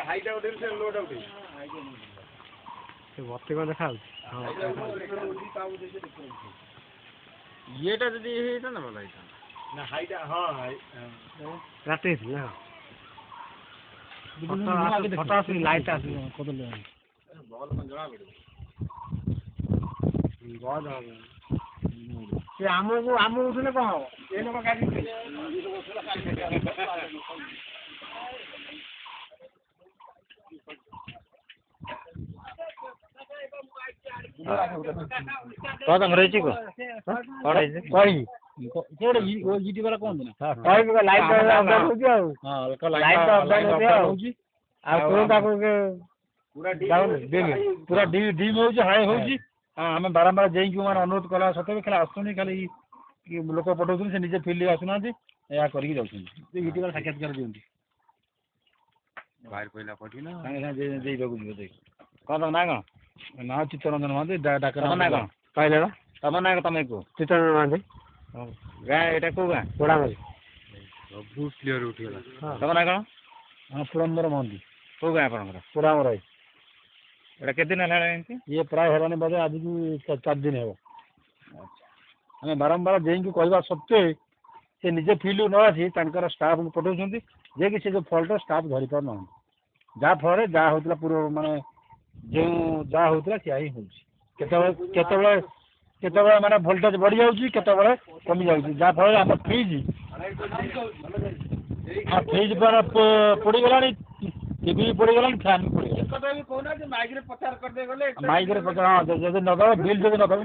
ହାଇଟା ଉଠେଇଲେ ସେ ଲୋଟା ଉଠେଇବ ସେ ମତେ କଣ ଦେଖାଯାଉଛି ଇଏଟା ଯଦି ହେଇଥାନ୍ତା ଭଲ ହେଇଥାନ୍ତା ନା ହାଇଟା ହଁ ରାତି ହେଇଥିଲା ଫଟୋ ଆସୁନି ଲାଇଟ୍ ଆସୁନି କଦଲି ବଲ୍ କଣ ଜଣା ପଡ଼ିବ ବଲ୍ ସେ ଆମକୁ ଉଠିଲେ କଣ ହବ ଏ ଲୋକ ଗାଡ଼ି କଣ ତମର ହେଇଛି କଣ ହେଇଛି କହିବି କୋଉଠି ଜିଟି ବାଲା କଣ ନା କହିବି ଲାଇଟ୍ ଅପଡାଉନ୍ ହଉଛି ଆଉ ଲାଇଟ୍ ଅପଡାଉନ୍ ହଉଛି ଆଉ କୋଉ ତାକୁ ପୁରା ଡିମ୍ ହଉଛି ହାଇ ହଉଛି ଆମେ ବାରମ୍ବାର ଯାଇକି ମାନେ ଅନୁରୋଧ କଲା ସତ୍ତ୍ୱେ ଖାଲି ଆସୁନି ଖାଲି ଲୋକ ପଠଉଛନ୍ତି ସେ ନିଜେ ଫିଲ୍ଡ ଆସୁନାହାନ୍ତି ଏହା କରିକି ଯାଉଛନ୍ତି ଜିଟି ବାଲା ସାକ୍ଷାତକାର ଦିଅନ୍ତି ବାହାରି ପଇଲା ପଠି ନା ସାଙ୍ଗେ ସାଙ୍ଗେ ଦେଇବାକୁ ଯିବ ଦେଇ କଣ ତମ ନାଁ କଣ ନାଁ ଚିତ୍ତରଞ୍ଜନ ମହାନ୍ତି ତମ ନାଁ କଣ କହିଲେ ବା ତମ ନାଁ ତମେ କୁହ ଚିତ୍ତରଞ୍ଜନ ମହାନ୍ତି ଗାଁ ଏଇଟା କୋଉ ଗାଁ ପୋଡ଼ାମରି ସବୁ କ୍ଲିୟର ଉଠିଗଲା ତମ ନାଁ କଣ ହଁ ପୁରନ୍ଦର ମହାନ୍ତି କୋଉ ଗାଁ ଆପଣଙ୍କର ପୋଡ଼ାମରି ଏଇଟା କେତେ ଦିନ ହେଲାଣି ଏମିତି ଇଏ ପ୍ରାୟ ହେଲାଣି ବୋଧେ ଆଜିକୁ 4 ଦିନ ହେବ ଆମେ ବାରମ୍ବାର ଯାଇକି କହିବା ସତ୍ତ୍ୱେ ସେ ନିଜେ ଫିଲ୍ଡକୁ ନ ଆସି ତାଙ୍କର ଷ୍ଟାଫ୍କୁ ପଠାଉଛନ୍ତି ଯିଏକି ସେ ଯେଉଁ ଫଲ୍ଟର ଷ୍ଟାଫ୍ ଧରିପାରୁନାହାନ୍ତି ଯାହାଫଳରେ ଯାହା ହେଉଥିଲା ପୂର୍ବ ମାନେ ଯେଉଁ ଯାହା ହେଉଥିଲା ସେୟା ହିଁ ହେଉଛି କେତେବେଳେ ମାନେ ଭୋଲ୍ଟେଜ୍ ବଢ଼ିଯାଉଛି କେତେବେଳେ କମିଯାଉଛି ଯାହାଫଳରେ ଆମ ଫ୍ରିଜ୍ ପୋଡ଼ିଗଲାଣି ଟିଭି ପୋଡ଼ିଗଲାଣି ଫ୍ୟାନ୍ ବି ପୋଡ଼ିଗଲାଣି ମାଇକ୍ରେ ପଚାର ହଁ ଯଦି ନଦେବ ବିଲ୍ ଯଦି ନଦେବ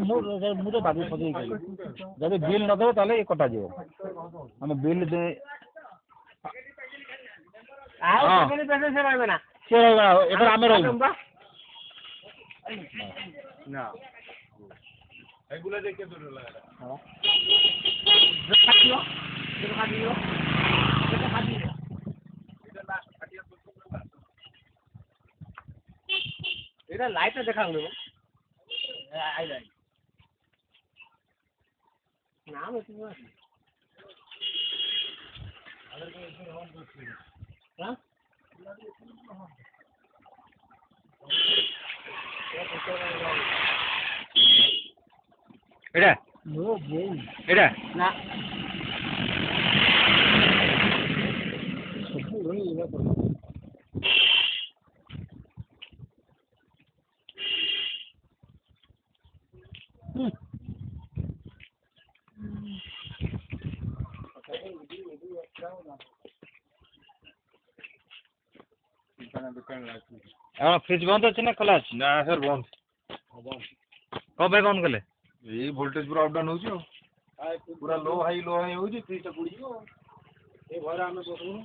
ମୁଁ ତ ଭାବି ପଚାରିକି କହିବି ଯଦି ବିଲ୍ ନଦେବ ତାହେଲେ ଏ କଟାଯିବ ଆମେ ବିଲ୍ ସେ ରହିବ ଏବେ ଆମେ ରହିବୁ ନା ଏଗୁলা ଦେଖେ ଦୂର ଏଇଟା ଲାଇଟ୍ ଦେଖାଉନି ନା ଏଇଟା ଏଇଟା ନା ଫ୍ରିଜ୍ ବନ୍ଦ ଅଛି ନା ଖୋଲା ଅଛି ନା ସାର୍ ବନ୍ଦ କଣ ପାଇଁ ବନ୍ଦ କଲେ ଏଇ ଭୋଲ୍ଟେଜ୍ ପୁରା ଅପ୍ ଡାଉନ୍ ହେଉଛି ଆଉ ପୁରା ଲୋ ହାଇ ହେଉଛି ଫ୍ରିଜ୍ଟା ପୋଡ଼ିଯିବ ଏ ଭୟରେ ଆମେ ବସୁନୁ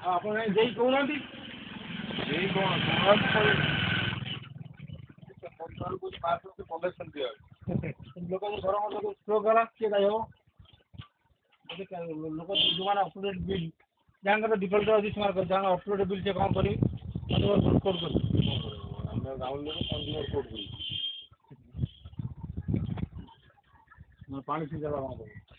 ଆଉ ଆପଣ ଦେଇ କହୁନାହାନ୍ତି ଦେଇ କ'ଣ କଲେକ୍ସନ୍ ଦିଆ ଲୋକଙ୍କୁ ଘର ମଧ୍ୟ ସ୍ଟ୍ରୋକ୍ ହେଲା କିଏ ଯାଇ ହେବ ଲୋକ ଯେଉଁମାନେ ଅପ୍ ବିଲ୍ ଯାହାଙ୍କର ଡିଫଲ୍ଟର ଅଛି ସେମାନେ ଯାହାର ଅପଲୋଡ଼ ବିଲ୍ ସେ କ'ଣ କରିବେ କୋର୍ଟ କରିବେ ଆମେ ଗାଉଁଲି ଲୋକ କନଜ୍ୟୁମର କୋର୍ଟ କରିବୁ ପାଣି ସିଝା କ'ଣ କରିବୁ